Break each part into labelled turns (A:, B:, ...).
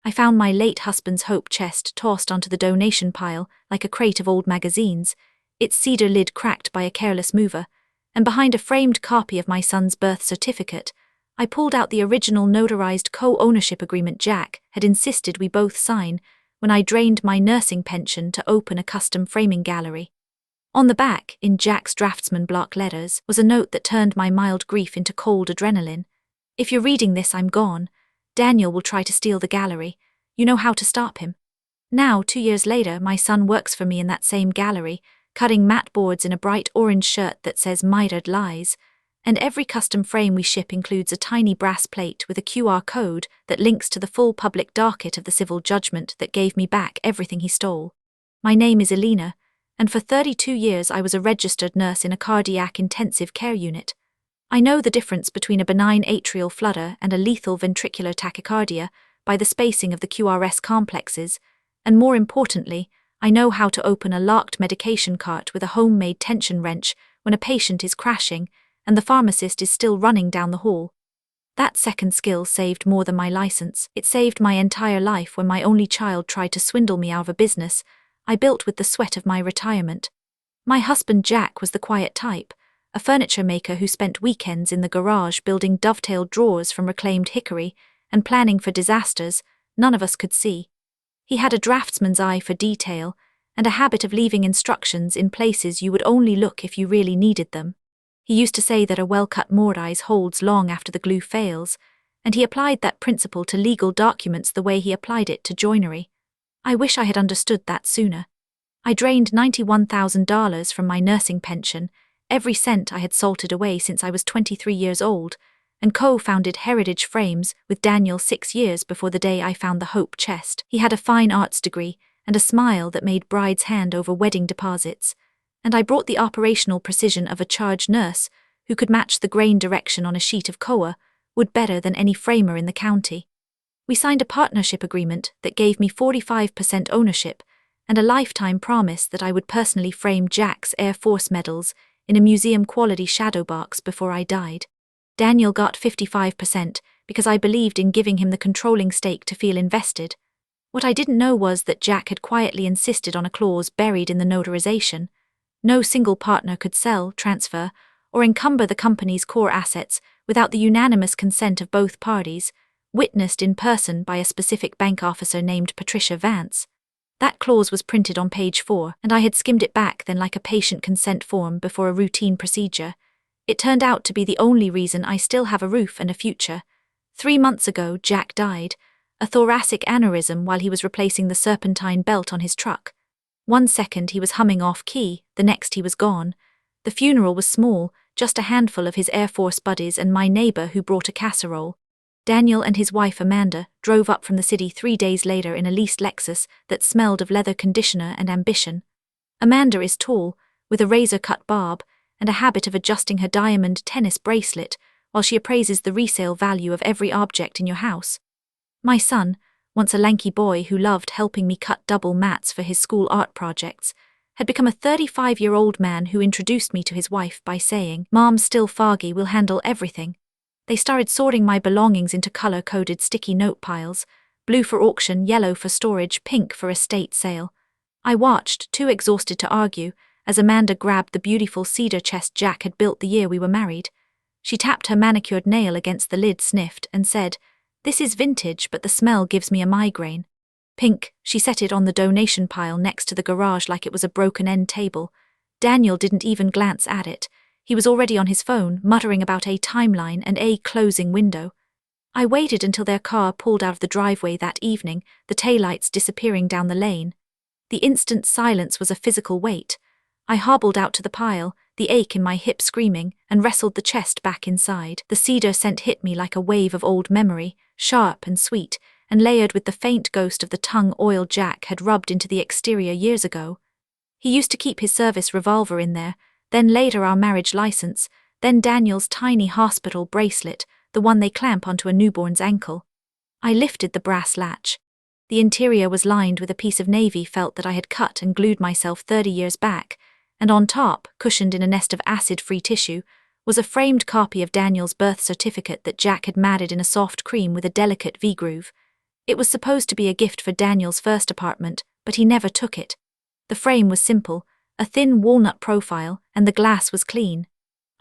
A: I found my late husband's hope chest tossed onto the donation pile like a crate of old magazines, its cedar lid cracked by a careless mover, and behind a framed copy of my son's birth certificate, I pulled out the original notarized co-ownership agreement Jack had insisted we both sign when I drained my nursing pension to open a custom framing gallery. On the back, in Jack's draftsman block letters, was a note that turned my mild grief into cold adrenaline. If you're reading this, I'm gone. Daniel will try to steal the gallery. You know how to stop him. Now, 2 years later, my son works for me in that same gallery, cutting matte boards in a bright orange shirt that says Mitered Lies, and every custom frame we ship includes a tiny brass plate with a QR code that links to the full public docket of the civil judgment that gave me back everything he stole. My name is Elena, and for 32 years I was a registered nurse in a cardiac intensive care unit. I know the difference between a benign atrial flutter and a lethal ventricular tachycardia by the spacing of the QRS complexes, and more importantly, I know how to open a locked medication cart with a homemade tension wrench when a patient is crashing and the pharmacist is still running down the hall. That second skill saved more than my license. It saved my entire life when my only child tried to swindle me out of a business I built with the sweat of my retirement. My husband Jack was the quiet type, a furniture maker who spent weekends in the garage building dovetailed drawers from reclaimed hickory and planning for disasters none of us could see. He had a draftsman's eye for detail and a habit of leaving instructions in places you would only look if you really needed them. He used to say that a well-cut Mortise holds long after the glue fails, and he applied that principle to legal documents the way he applied it to joinery. I wish I had understood that sooner. I drained $91,000 from my nursing pension, every cent I had salted away since I was 23 years old, and co-founded Heritage Frames with Daniel 6 years before the day I found the Hope chest. He had a fine arts degree and a smile that made brides hand over wedding deposits, and I brought the operational precision of a charge nurse who could match the grain direction on a sheet of koa wood better than any framer in the county. We signed a partnership agreement that gave me 45% ownership and a lifetime promise that I would personally frame Jack's Air Force medals in a museum-quality shadow box before I died. Daniel got 55% because I believed in giving him the controlling stake to feel invested. What I didn't know was that Jack had quietly insisted on a clause buried in the notarization. No single partner could sell, transfer, or encumber the company's core assets without the unanimous consent of both parties, witnessed in person by a specific bank officer named Patricia Vance. That clause was printed on page 4, and I had skimmed it back then like a patient consent form before a routine procedure. It turned out to be the only reason I still have a roof and a future. 3 months ago, Jack died, a thoracic aneurysm while he was replacing the serpentine belt on his truck. 1 second he was humming off-key, the next he was gone. The funeral was small, just a handful of his Air Force buddies and my neighbor who brought a casserole. Daniel and his wife Amanda drove up from the city 3 days later in a leased Lexus that smelled of leather conditioner and ambition. Amanda is tall, with a razor-cut bob, and a habit of adjusting her diamond tennis bracelet while she appraises the resale value of every object in your house. My son, once a lanky boy who loved helping me cut double mats for his school art projects, had become a 35-year-old man who introduced me to his wife by saying, "Mom's still foggy, we'll handle everything." They started sorting my belongings into color-coded sticky note piles, blue for auction, yellow for storage, pink for estate sale. I watched, too exhausted to argue, as Amanda grabbed the beautiful cedar chest Jack had built the year we were married. She tapped her manicured nail against the lid, sniffed, and said, "This is vintage, but the smell gives me a migraine." Pink, she set it on the donation pile next to the garage like it was a broken-end table. Daniel didn't even glance at it. He was already on his phone, muttering about a timeline and a closing window. I waited until their car pulled out of the driveway that evening, the taillights disappearing down the lane. The instant silence was a physical weight. I hobbled out to the pile, the ache in my hip screaming, and wrestled the chest back inside. The cedar scent hit me like a wave of old memory, sharp and sweet, and layered with the faint ghost of the tongue oil Jack had rubbed into the exterior years ago. He used to keep his service revolver in there, then later our marriage license, then Daniel's tiny hospital bracelet, the one they clamp onto a newborn's ankle. I lifted the brass latch. The interior was lined with a piece of navy felt that I had cut and glued myself 30 years back, and on top, cushioned in a nest of acid-free tissue, was a framed copy of Daniel's birth certificate that Jack had matted in a soft cream with a delicate V-groove. It was supposed to be a gift for Daniel's first apartment, but he never took it. The frame was simple, a thin walnut profile, and the glass was clean.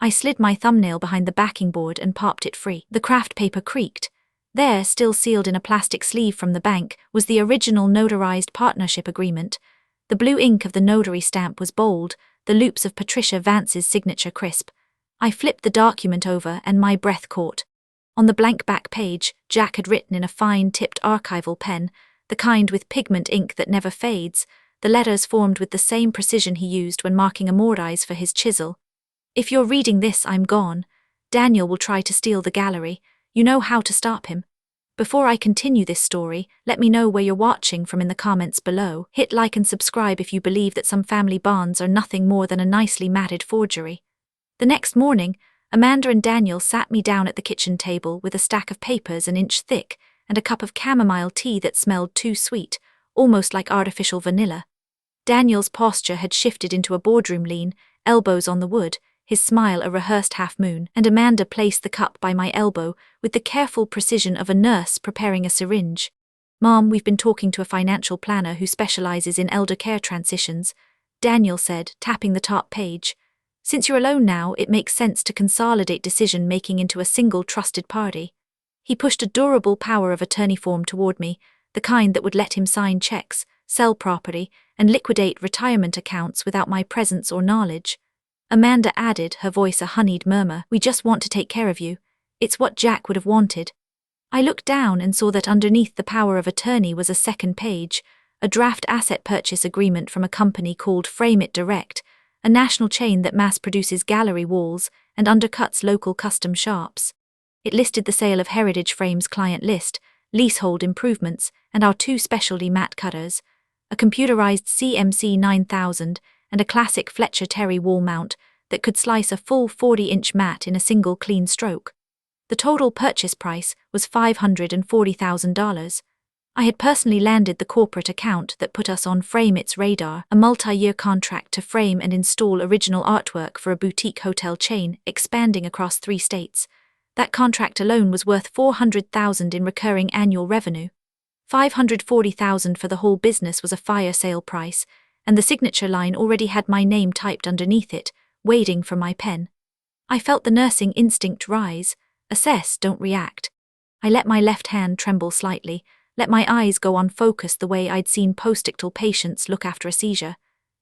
A: I slid my thumbnail behind the backing board and popped it free. The craft paper creaked. There, still sealed in a plastic sleeve from the bank, was the original notarized partnership agreement. The blue ink of the notary stamp was bold, the loops of Patricia Vance's signature crisp. I flipped the document over and my breath caught. On the blank back page, Jack had written in a fine-tipped archival pen, the kind with pigment ink that never fades, the letters formed with the same precision he used when marking amor eyes for his chisel. If you're reading this, I'm gone. Daniel will try to steal the gallery. You know how to stop him. Before I continue this story, let me know where you're watching from in the comments below. Hit like and subscribe if you believe that some family bonds are nothing more than a nicely matted forgery. The next morning, Amanda and Daniel sat me down at the kitchen table with a stack of papers an inch thick and a cup of chamomile tea that smelled too sweet, almost like artificial vanilla. Daniel's posture had shifted into a boardroom lean, elbows on the wood, his smile a rehearsed half-moon, and Amanda placed the cup by my elbow with the careful precision of a nurse preparing a syringe. "Mom, we've been talking to a financial planner who specializes in elder care transitions," Daniel said, tapping the top page. "Since you're alone now, it makes sense to consolidate decision-making into a single trusted party." He pushed a durable power of attorney form toward me, the kind that would let him sign checks, sell property, and liquidate retirement accounts without my presence or knowledge. Amanda added, her voice a honeyed murmur, "We just want to take care of you. It's what Jack would have wanted." I looked down and saw that underneath the power of attorney was a second page, a draft asset purchase agreement from a company called Frame It Direct, a national chain that mass-produces gallery walls and undercuts local custom shops. It listed the sale of Heritage Frames client list, leasehold improvements, and our two specialty mat cutters, a computerized CMC 9000 and a classic Fletcher Terry wall mount that could slice a full 40-inch mat in a single clean stroke. The total purchase price was $540,000. I had personally landed the corporate account that put us on Frame It's radar, a multi-year contract to frame and install original artwork for a boutique hotel chain expanding across 3 states. That contract alone was worth $400,000 in recurring annual revenue. $540,000 for the whole business was a fire sale price, and the signature line already had my name typed underneath it, waiting for my pen. I felt the nursing instinct rise. Assess, don't react. I let my left hand tremble slightly, let my eyes go unfocused the way I'd seen postictal patients look after a seizure.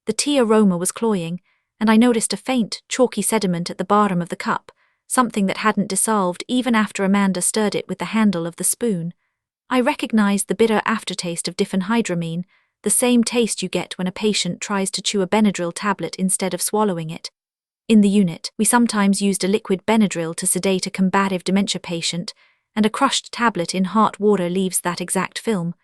A: The tea aroma was cloying, and I noticed a faint, chalky sediment at the bottom of the cup, something that hadn't dissolved even after Amanda stirred it with the handle of the spoon. I recognized the bitter aftertaste of diphenhydramine, the same taste you get when a patient tries to chew a Benadryl tablet instead of swallowing it. In the unit, we sometimes used a liquid Benadryl to sedate a combative dementia patient, and a crushed tablet in hot water leaves that exact film.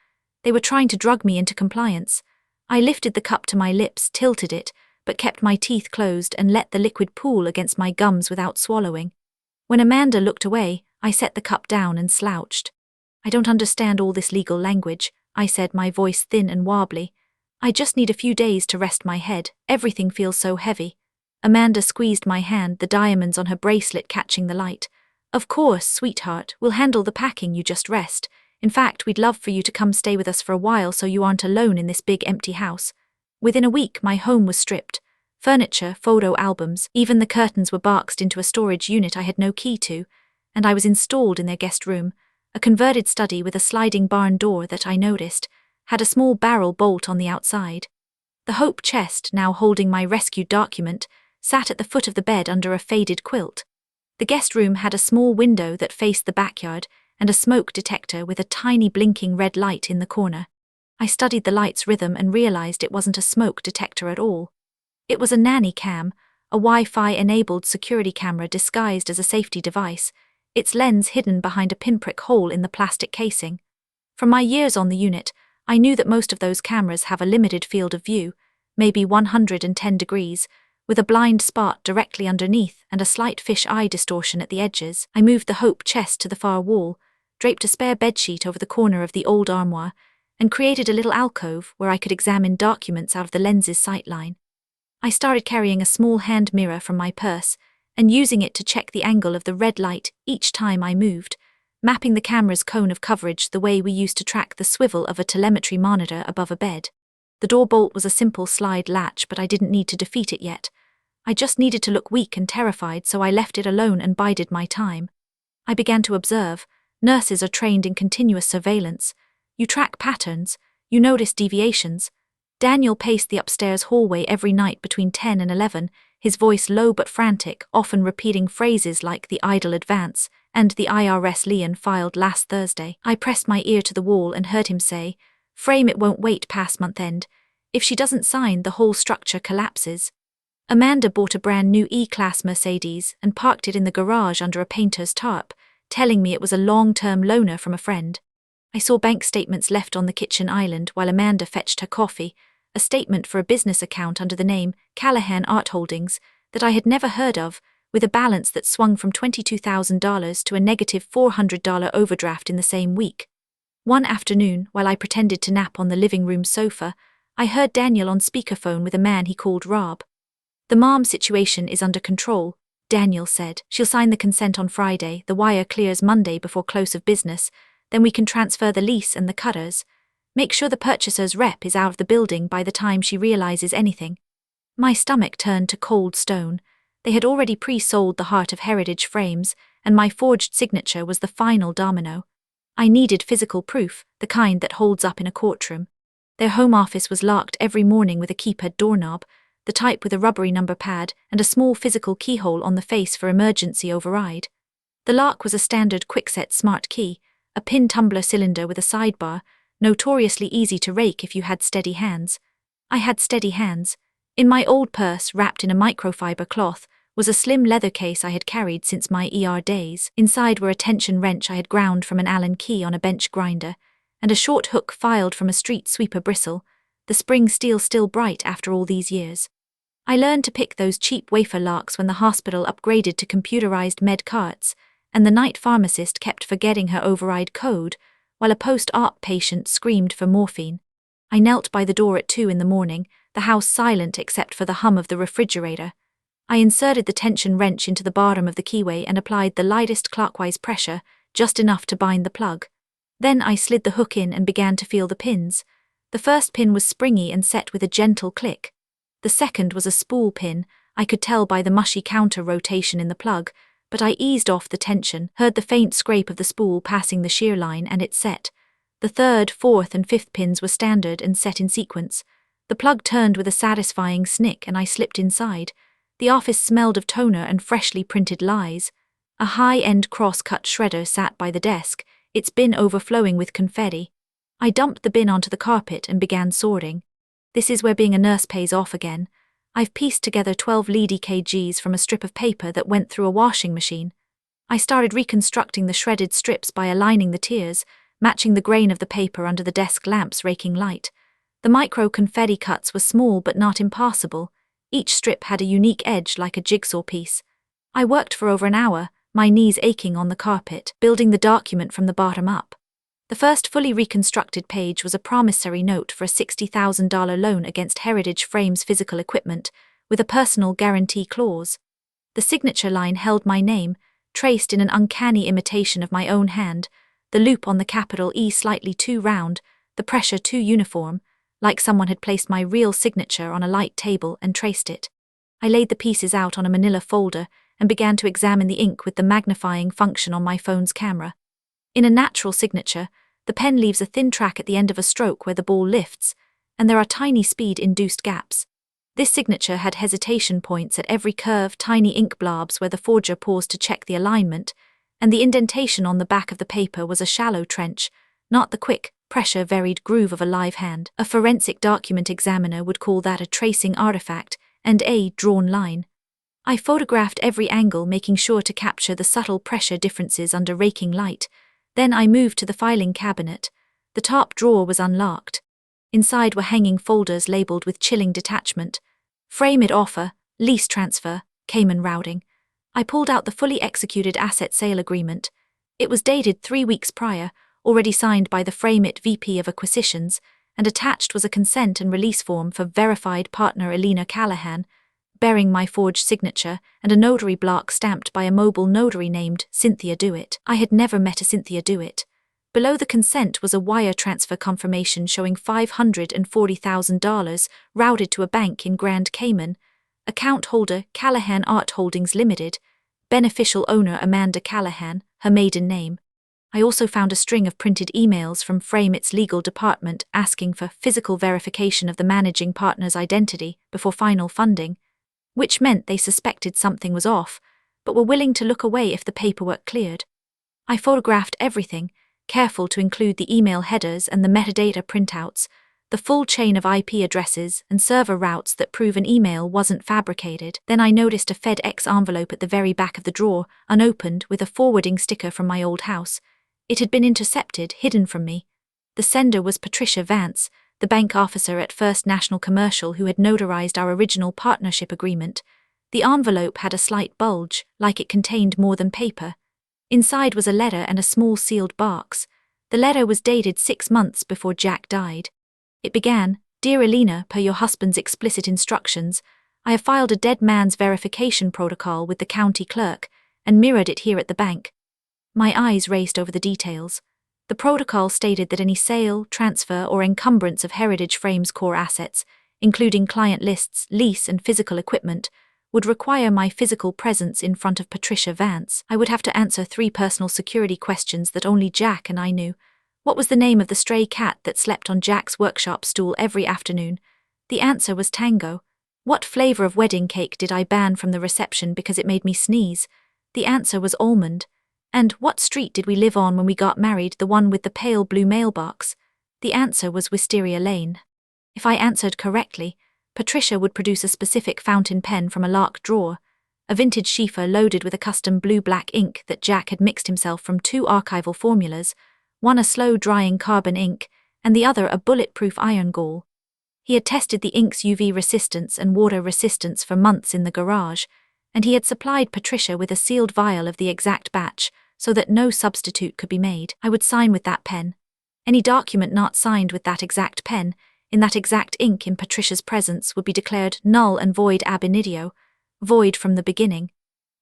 A: They were trying to drug me into compliance. I lifted the cup to my lips, tilted it, but kept my teeth closed and let the liquid pool against my gums without swallowing. When Amanda looked away, I set the cup down and slouched. "I don't understand all this legal language," I said, my voice thin and wobbly. "I just need a few days to rest my head. Everything feels so heavy." Amanda squeezed my hand, the diamonds on her bracelet catching the light. "Of course, sweetheart, we'll handle the packing, you just rest. In fact, we'd love for you to come stay with us for a while so you aren't alone in this big empty house." Within a week, my home was stripped. Furniture, photo albums, even the curtains were boxed into a storage unit I had no key to, and I was installed in their guest room. A converted study with a sliding barn door that I noticed had a small barrel bolt on the outside. The hope chest, now holding my rescued document, sat at the foot of the bed under a faded quilt. The guest room had a small window that faced the backyard and a smoke detector with a tiny blinking red light in the corner. I studied the light's rhythm and realized it wasn't a smoke detector at all. It was a nanny cam, a Wi-Fi-enabled security camera disguised as a safety device, its lens hidden behind a pinprick hole in the plastic casing. From my years on the unit, I knew that most of those cameras have a limited field of view, maybe 110 degrees, with a blind spot directly underneath and a slight fish-eye distortion at the edges. I moved the hope chest to the far wall, draped a spare bedsheet over the corner of the old armoire, and created a little alcove where I could examine documents out of the lens's sightline. I started carrying a small hand mirror from my purse and using it to check the angle of the red light each time I moved. mapping the camera's cone of coverage the way we used to track the swivel of a telemetry monitor above a bed. The door bolt was a simple slide latch, but I didn't need to defeat it yet. I just needed to look weak and terrified, so I left it alone and bided my time. I began to observe. Nurses are trained in continuous surveillance. You track patterns, you notice deviations. Daniel paced the upstairs hallway every night between 10 and 11, his voice low but frantic, often repeating phrases like the idle advance and the IRS lien filed last Thursday. I pressed my ear to the wall and heard him say, "Frame, it won't wait past month end. If she doesn't sign, the whole structure collapses." Amanda bought a brand new E-Class Mercedes and parked it in the garage under a painter's tarp, telling me it was a long-term loaner from a friend. I saw bank statements left on the kitchen island while Amanda fetched her coffee, a statement for a business account under the name Callahan Art Holdings that I had never heard of, with a balance that swung from $22,000 to a negative $400 overdraft in the same week. One afternoon, while I pretended to nap on the living room sofa, I heard Daniel on speakerphone with a man he called Rob. "The mom situation is under control," Daniel said. "She'll sign the consent on Friday, the wire clears Monday before close of business, then we can transfer the lease and the cutters. Make sure the purchaser's rep is out of the building by the time she realizes anything." My stomach turned to cold stone. They had already pre-sold the Heart of Heritage frames, and my forged signature was the final domino. I needed physical proof, the kind that holds up in a courtroom. Their home office was locked every morning with a keypad doorknob, the type with a rubbery number pad and a small physical keyhole on the face for emergency override. The lock was a standard quickset smart key, a pin tumbler cylinder with a sidebar, notoriously easy to rake if you had steady hands. I had steady hands. In my old purse, wrapped in a microfiber cloth, was a slim leather case I had carried since my ER days. Inside were a tension wrench I had ground from an Allen key on a bench grinder, and a short hook filed from a street sweeper bristle, the spring steel still bright after all these years. I learned to pick those cheap wafer locks when the hospital upgraded to computerized med carts, and the night pharmacist kept forgetting her override code, while a post-op patient screamed for morphine. I knelt by the door at 2 in the morning, the house silent except for the hum of the refrigerator. I inserted the tension wrench into the bottom of the keyway and applied the lightest clockwise pressure, just enough to bind the plug. Then I slid the hook in and began to feel the pins. The first pin was springy and set with a gentle click. The second was a spool pin, I could tell by the mushy counter rotation in the plug, but I eased off the tension, heard the faint scrape of the spool passing the shear line, and it set. The third, fourth, and fifth pins were standard and set in sequence. The plug turned with a satisfying snick and I slipped inside. The office smelled of toner and freshly printed lies. A high-end cross-cut shredder sat by the desk, its bin overflowing with confetti. I dumped the bin onto the carpet and began sorting. This is where being a nurse pays off again. I've pieced together 12 lead EKGs from a strip of paper that went through a washing machine. I started reconstructing the shredded strips by aligning the tiers, matching the grain of the paper under the desk lamp's raking light. The micro-confetti cuts were small but not impossible. Each strip had a unique edge like a jigsaw piece. I worked for over an hour, my knees aching on the carpet, building the document from the bottom up. The first fully reconstructed page was a promissory note for a $60,000 loan against Heritage Frames physical equipment, with a personal guarantee clause. The signature line held my name, traced in an uncanny imitation of my own hand, the loop on the capital E slightly too round, the pressure too uniform, like someone had placed my real signature on a light table and traced it. I laid the pieces out on a manila folder and began to examine the ink with the magnifying function on my phone's camera. In a natural signature, the pen leaves a thin track at the end of a stroke where the ball lifts, and there are tiny speed-induced gaps. This signature had hesitation points at every curve, tiny ink blobs where the forger paused to check the alignment, and the indentation on the back of the paper was a shallow trench, not the quick, pressure-varied groove of a live hand. A forensic document examiner would call that a tracing artifact and a drawn line. I photographed every angle, making sure to capture the subtle pressure differences under raking light. Then I moved to the filing cabinet. The top drawer was unlocked. Inside were hanging folders labeled with chilling detachment. Frame it offer, lease transfer, Cayman routing. I pulled out the fully executed asset sale agreement. It was dated 3 weeks prior, already signed by the Frame It VP of Acquisitions, and attached was a consent and release form for verified partner Elena Callahan. bearing my forged signature and a notary block stamped by a mobile notary named Cynthia Dewitt. I had never met a Cynthia Dewitt. Below the consent was a wire transfer confirmation showing $540,000 routed to a bank in Grand Cayman. Account holder Callahan Art Holdings Limited. Beneficial owner Amanda Callahan, her maiden name. I also found a string of printed emails from Frame its legal department asking for physical verification of the managing partner's identity before final funding, which meant they suspected something was off, but were willing to look away if the paperwork cleared. I photographed everything, careful to include the email headers and the metadata printouts, the full chain of IP addresses and server routes that prove an email wasn't fabricated. Then I noticed a FedEx envelope at the very back of the drawer, unopened, with a forwarding sticker from my old house. It had been intercepted, hidden from me. The sender was Patricia Vance, the bank officer at First National Commercial who had notarized our original partnership agreement. The envelope had a slight bulge, like it contained more than paper. Inside was a letter and a small sealed box. The letter was dated 6 months before Jack died. It began, "Dear Alina, per your husband's explicit instructions, I have filed a dead man's verification protocol with the county clerk and mirrored it here at the bank." My eyes raced over the details. The protocol stated that any sale, transfer, or encumbrance of Heritage Frame's core assets, including client lists, lease, and physical equipment, would require my physical presence in front of Patricia Vance. I would have to answer 3 personal security questions that only Jack and I knew. What was the name of the stray cat that slept on Jack's workshop stool every afternoon? The answer was Tango. What flavor of wedding cake did I ban from the reception because it made me sneeze? The answer was almond. And what street did we live on when we got married, the one with the pale blue mailbox? The answer was Wisteria Lane. If I answered correctly, Patricia would produce a specific fountain pen from a locked drawer, a vintage Schiefer loaded with a custom blue-black ink that Jack had mixed himself from 2 archival formulas, one a slow-drying carbon ink and the other a bulletproof iron gall. He had tested the ink's UV resistance and water resistance for months in the garage, and he had supplied Patricia with a sealed vial of the exact batch so that no substitute could be made. I would sign with that pen. Any document not signed with that exact pen, in that exact ink in Patricia's presence, would be declared null and void ab initio, void from the beginning.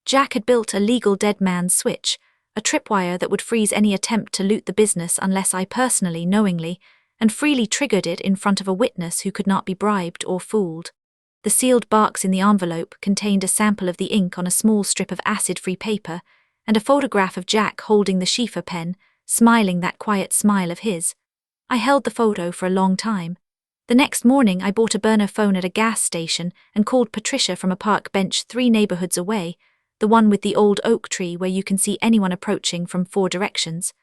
A: Jack had built a legal dead man's switch, a tripwire that would freeze any attempt to loot the business unless I personally, knowingly, and freely triggered it in front of a witness who could not be bribed or fooled. The sealed box in the envelope contained a sample of the ink on a small strip of acid-free paper and a photograph of Jack holding the Schiefer pen, smiling that quiet smile of his. I held the photo for a long time. The next morning I bought a burner phone at a gas station and called Patricia from a park bench 3 neighborhoods away, the one with the old oak tree where you can see anyone approaching from 4 directions.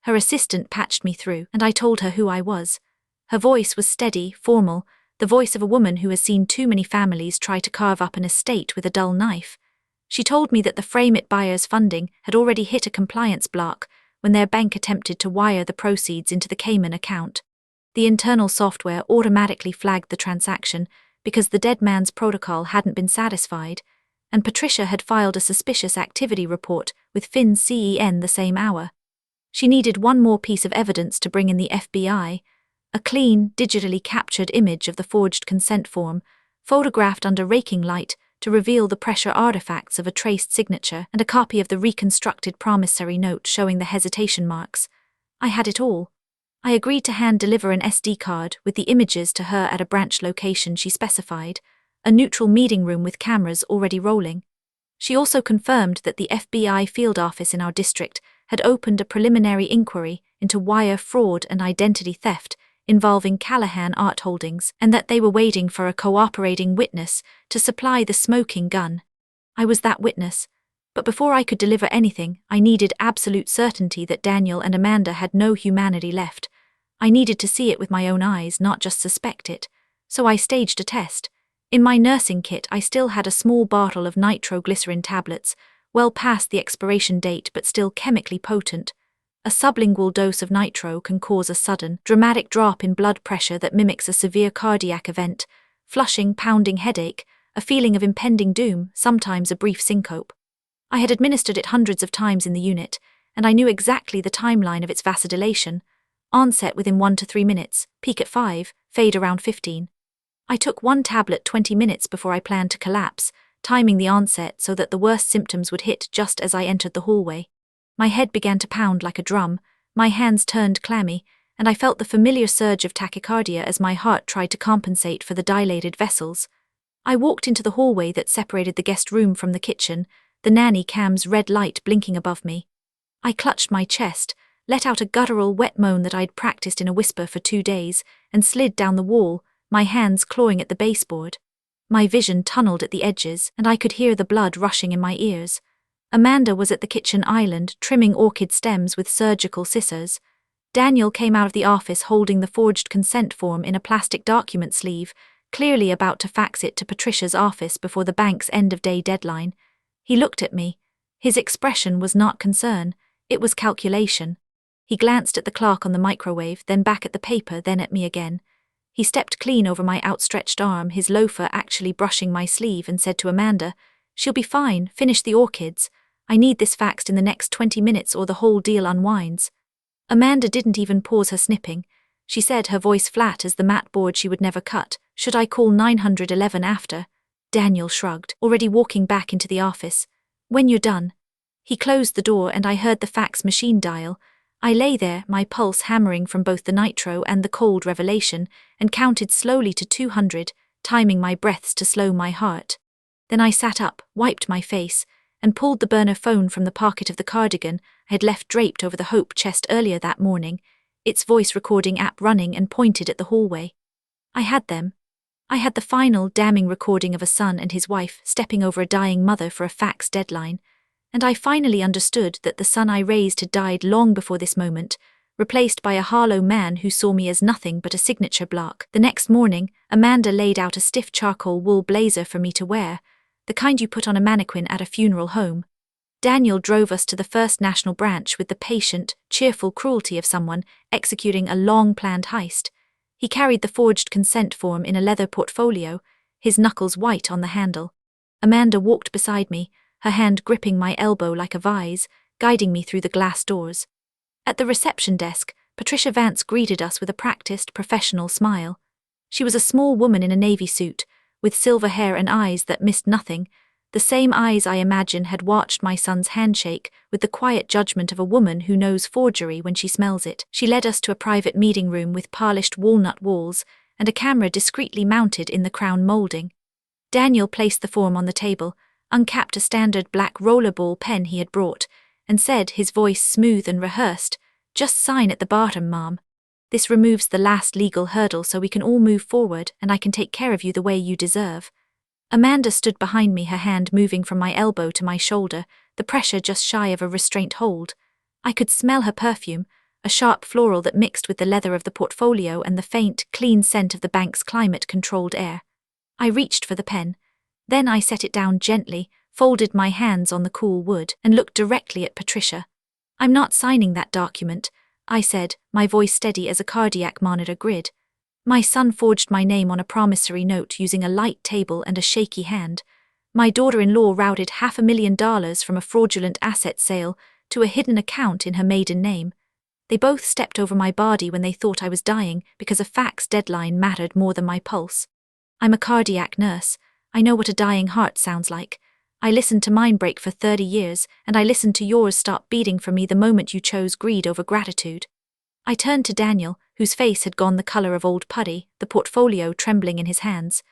A: Her assistant patched me through, and I told her who I was. Her voice was steady, formal, the voice of a woman who has seen too many families try to carve up an estate with a dull knife. She told me that the Frame It buyers' funding had already hit a compliance block when their bank attempted to wire the proceeds into the Cayman account. The internal software automatically flagged the transaction because the dead man's protocol hadn't been satisfied, and Patricia had filed a suspicious activity report with FinCEN the same hour. She needed one more piece of evidence to bring in the FBI, a clean, digitally captured image of the forged consent form, photographed under raking light to reveal the pressure artifacts of a traced signature, and a copy of the reconstructed promissory note showing the hesitation marks. I had it all. I agreed to hand-deliver an SD card with the images to her at a branch location she specified, a neutral meeting room with cameras already rolling. She also confirmed that the FBI field office in our district had opened a preliminary inquiry into wire fraud and identity theft involving Callahan Art Holdings, and that they were waiting for a cooperating witness to supply the smoking gun. I was that witness, but before I could deliver anything, I needed absolute certainty that Daniel and Amanda had no humanity left. I needed to see it with my own eyes, not just suspect it, so I staged a test. In my nursing kit I still had a small bottle of nitroglycerin tablets, well past the expiration date but still chemically potent. A sublingual dose of nitro can cause a sudden, dramatic drop in blood pressure that mimics a severe cardiac event, flushing, pounding headache, a feeling of impending doom, sometimes a brief syncope. I had administered it hundreds of times in the unit, and I knew exactly the timeline of its vasodilation: onset within 1 to 3 minutes, peak at 5, fade around 15. I took one tablet 20 minutes before I planned to collapse, timing the onset so that the worst symptoms would hit just as I entered the hallway. My head began to pound like a drum, my hands turned clammy, and I felt the familiar surge of tachycardia as my heart tried to compensate for the dilated vessels. I walked into the hallway that separated the guest room from the kitchen, the nanny cam's red light blinking above me. I clutched my chest, let out a guttural wet moan that I'd practiced in a whisper for 2 days, and slid down the wall, my hands clawing at the baseboard. My vision tunneled at the edges, and I could hear the blood rushing in my ears. Amanda was at the kitchen island, trimming orchid stems with surgical scissors. Daniel came out of the office holding the forged consent form in a plastic document sleeve, clearly about to fax it to Patricia's office before the bank's end-of-day deadline. He looked at me. His expression was not concern, it was calculation. He glanced at the clock on the microwave, then back at the paper, then at me again. He stepped clean over my outstretched arm, his loafer actually brushing my sleeve, and said to Amanda, "She'll be fine, finish the orchids. I need this faxed in the next 20 minutes or the whole deal unwinds." Amanda didn't even pause her snipping. She said, her voice flat as the mat board she would never cut, "Should I call 911 after?" Daniel shrugged, already walking back into the office. "When you're done." He closed the door and I heard the fax machine dial. I lay there, my pulse hammering from both the nitro and the cold revelation, and counted slowly to 200, timing my breaths to slow my heart. Then I sat up, wiped my face, and pulled the burner phone from the pocket of the cardigan I had left draped over the Hope chest earlier that morning, its voice recording app running, and pointed at the hallway. I had them. I had the final, damning recording of a son and his wife stepping over a dying mother for a fax deadline, and I finally understood that the son I raised had died long before this moment, replaced by a Harlow man who saw me as nothing but a signature block. The next morning, Amanda laid out a stiff charcoal wool blazer for me to wear, the kind you put on a mannequin at a funeral home. Daniel drove us to the First National Branch with the patient, cheerful cruelty of someone executing a long-planned heist. He carried the forged consent form in a leather portfolio, his knuckles white on the handle. Amanda walked beside me, her hand gripping my elbow like a vise, guiding me through the glass doors. At the reception desk, Patricia Vance greeted us with a practiced, professional smile. She was a small woman in a navy suit, with silver hair and eyes that missed nothing, the same eyes I imagine had watched my son's handshake with the quiet judgment of a woman who knows forgery when she smells it. She led us to a private meeting room with polished walnut walls and a camera discreetly mounted in the crown molding. Daniel placed the form on the table, uncapped a standard black rollerball pen he had brought, and said, his voice smooth and rehearsed, "Just sign at the bottom, Mom. This removes the last legal hurdle so we can all move forward and I can take care of you the way you deserve." Amanda stood behind me, her hand moving from my elbow to my shoulder, the pressure just shy of a restraint hold. I could smell her perfume, a sharp floral that mixed with the leather of the portfolio and the faint, clean scent of the bank's climate-controlled air. I reached for the pen. Then I set it down gently, folded my hands on the cool wood, and looked directly at Patricia. "I'm not signing that document," I said, my voice steady as a cardiac monitor grid. "My son forged my name on a promissory note using a light table and a shaky hand. My daughter-in-law routed $500,000 from a fraudulent asset sale to a hidden account in her maiden name. They both stepped over my body when they thought I was dying because a fax deadline mattered more than my pulse. I'm a cardiac nurse. I know what a dying heart sounds like. I listened to mine break for 30 years, and I listened to yours stop beating for me the moment you chose greed over gratitude." I turned to Daniel, whose face had gone the color of old putty, the portfolio trembling in his hands.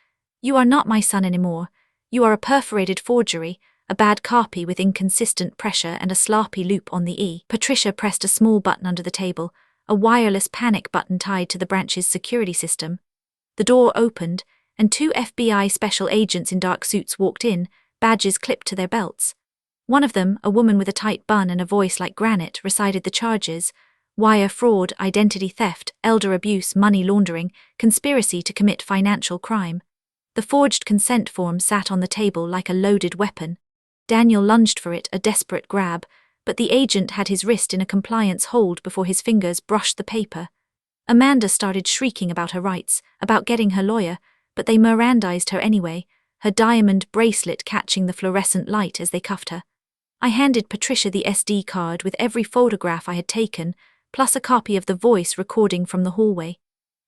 A: "You are not my son anymore. You are a perforated forgery, a bad copy with inconsistent pressure and a sloppy loop on the E." Patricia pressed a small button under the table, a wireless panic button tied to the branch's security system. The door opened, and 2 FBI special agents in dark suits walked in, badges clipped to their belts. One of them, a woman with a tight bun and a voice like granite, recited the charges: wire fraud, identity theft, elder abuse, money laundering, conspiracy to commit financial crime. The forged consent form sat on the table like a loaded weapon. Daniel lunged for it, a desperate grab, but the agent had his wrist in a compliance hold before his fingers brushed the paper. Amanda started shrieking about her rights, about getting her lawyer, but they Mirandized her anyway, her diamond bracelet catching the fluorescent light as they cuffed her. I handed Patricia the SD card with every photograph I had taken, plus a copy of the voice recording from the hallway.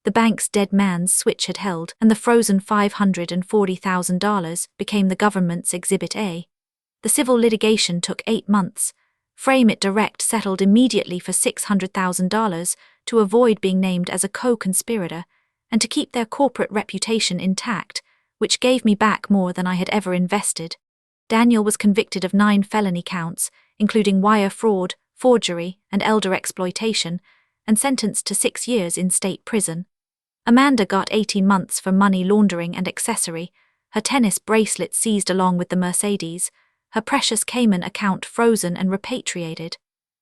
A: The bank's dead man's switch had held, and the frozen $540,000 became the government's Exhibit A. The civil litigation took 8 months. Frame It Direct settled immediately for $600,000 to avoid being named as a co-conspirator and to keep their corporate reputation intact, which gave me back more than I had ever invested. Daniel was convicted of 9 felony counts, including wire fraud, forgery, and elder exploitation, and sentenced to 6 years in state prison. Amanda got 18 months for money laundering and accessory, her tennis bracelet seized along with the Mercedes, her precious Cayman account frozen and repatriated.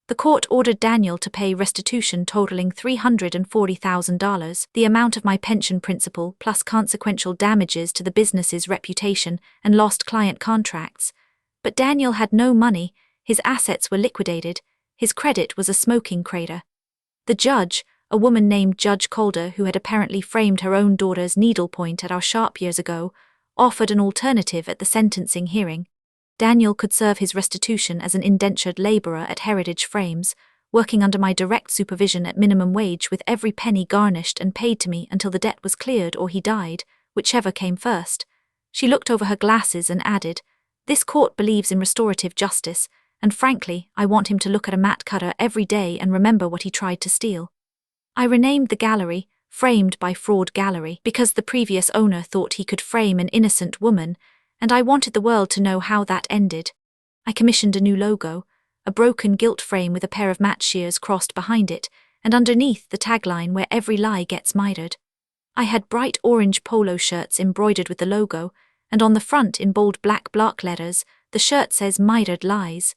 A: The court ordered Daniel to pay restitution totaling $340,000, the amount of my pension principal plus consequential damages to the business's reputation and lost client contracts. But Daniel had no money, his assets were liquidated, his credit was a smoking crater. The judge, a woman named Judge Calder who had apparently framed her own daughter's needlepoint at our shop years ago, offered an alternative at the sentencing hearing. Daniel could serve his restitution as an indentured laborer at Heritage Frames, working under my direct supervision at minimum wage with every penny garnished and paid to me until the debt was cleared or he died, whichever came first. She looked over her glasses and added, "This court believes in restorative justice, and frankly, I want him to look at a mat cutter every day and remember what he tried to steal." I renamed the gallery Framed by Fraud Gallery because the previous owner thought he could frame an innocent woman, and I wanted the world to know how that ended. I commissioned a new logo, a broken gilt frame with a pair of match shears crossed behind it, and underneath the tagline "Where every lie gets mitered." I had bright orange polo shirts embroidered with the logo, and on the front in bold black block letters, the shirt says "Mitered Lies."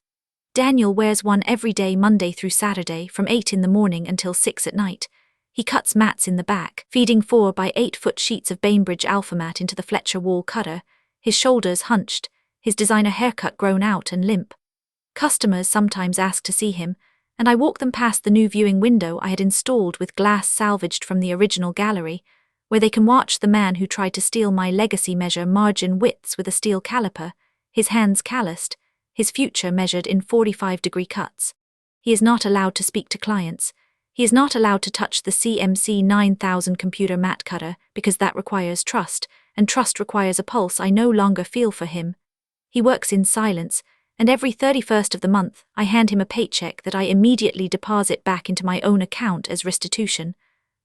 A: Daniel wears one every day Monday through Saturday from 8 in the morning until 6 at night. He cuts mats in the back, feeding 4 by 8 foot sheets of Bainbridge Alphamat into the Fletcher wall cutter, his shoulders hunched, his designer haircut grown out and limp. Customers sometimes ask to see him, and I walk them past the new viewing window I had installed with glass salvaged from the original gallery, where they can watch the man who tried to steal my legacy measure margin widths with a steel caliper, his hands calloused, his future measured in 45-degree cuts. He is not allowed to speak to clients. He is not allowed to touch the CMC 9000 computer mat cutter because that requires trust, and trust requires a pulse I no longer feel for him. He works in silence, and every 31st of the month I hand him a paycheck that I immediately deposit back into my own account as restitution.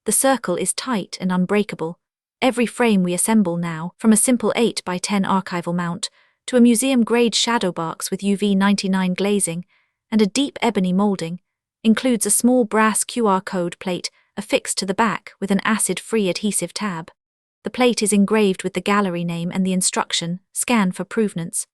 A: The circle is tight and unbreakable. Every frame we assemble now, from a simple 8 by 10 archival mount, to a museum-grade shadow box with UV 99 glazing, and a deep ebony molding, includes a small brass QR code plate affixed to the back with an acid-free adhesive tab. The plate is engraved with the gallery name and the instruction, "Scan for provenance."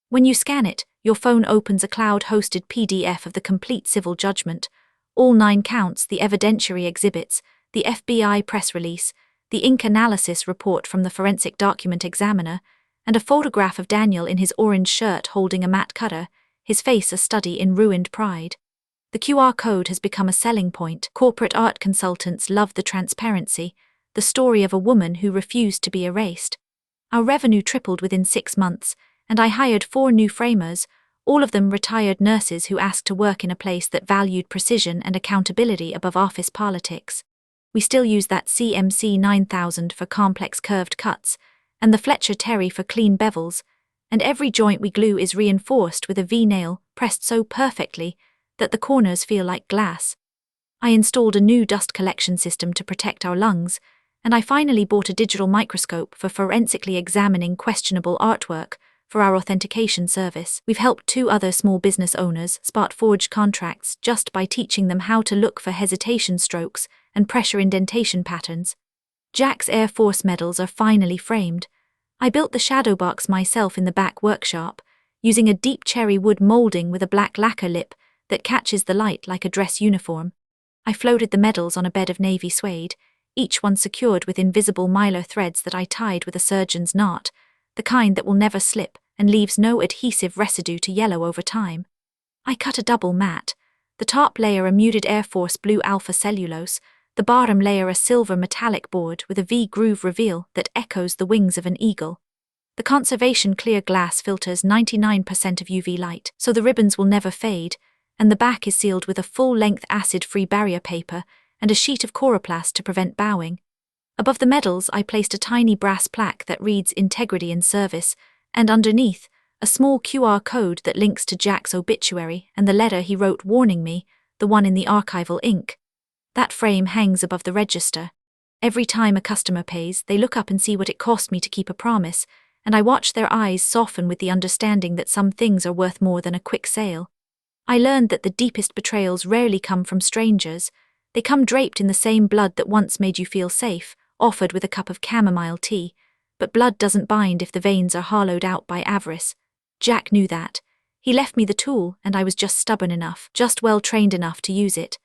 A: When you scan it, your phone opens a cloud-hosted PDF of the complete civil judgment, all 9 counts, the evidentiary exhibits, the FBI press release, the ink analysis report from the forensic document examiner, and a photograph of Daniel in his orange shirt holding a mat cutter, his face a study in ruined pride. The QR code has become a selling point. Corporate art consultants love the transparency, the story of a woman who refused to be erased. Our revenue tripled within 6 months, and I hired 4 new framers, all of them retired nurses who asked to work in a place that valued precision and accountability above office politics. We still use that CMC 9000 for complex curved cuts, and the Fletcher Terry for clean bevels, and every joint we glue is reinforced with a V-nail pressed so perfectly that the corners feel like glass. I installed a new dust collection system to protect our lungs, and I finally bought a digital microscope for forensically examining questionable artwork for our authentication service. We've helped 2 other small business owners spot forged contracts just by teaching them how to look for hesitation strokes and pressure indentation patterns. Jack's Air Force medals are finally framed. I built the shadow box myself in the back workshop, using a deep cherry wood molding with a black lacquer lip that catches the light like a dress uniform. I floated the medals on a bed of navy suede, each one secured with invisible mylar threads that I tied with a surgeon's knot, the kind that will never slip and leaves no adhesive residue to yellow over time. I cut a double mat, the top layer a muted Air Force blue alpha cellulose, the bottom layer a silver metallic board with a V-groove reveal that echoes the wings of an eagle. The conservation clear glass filters 99% of UV light, so the ribbons will never fade, and the back is sealed with a full-length acid-free barrier paper and a sheet of coroplast to prevent bowing. Above the medals, I placed a tiny brass plaque that reads Integrity in Service, and underneath, a small QR code that links to Jack's obituary and the letter he wrote warning me, the one in the archival ink. That frame hangs above the register. Every time a customer pays, they look up and see what it cost me to keep a promise, and I watch their eyes soften with the understanding that some things are worth more than a quick sale. I learned that the deepest betrayals rarely come from strangers. They come draped in the same blood that once made you feel safe, offered with a cup of chamomile tea. But blood doesn't bind if the veins are hollowed out by avarice. Jack knew that. He left me the tool, and I was just stubborn enough, just well-trained enough to use it.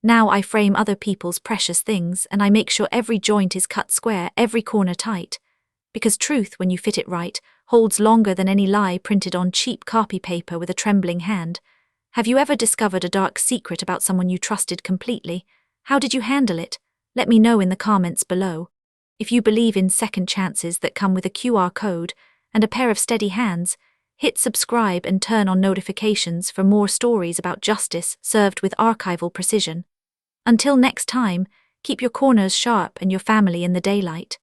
A: Now I frame other people's precious things, and I make sure every joint is cut square, every corner tight. Because truth, when you fit it right, holds longer than any lie printed on cheap copy paper with a trembling hand. Have you ever discovered a dark secret about someone you trusted completely? How did you handle it? Let me know in the comments below. If you believe in second chances that come with a QR code and a pair of steady hands, hit subscribe and turn on notifications for more stories about justice served with archival precision. Until next time, keep your corners sharp and your family in the daylight.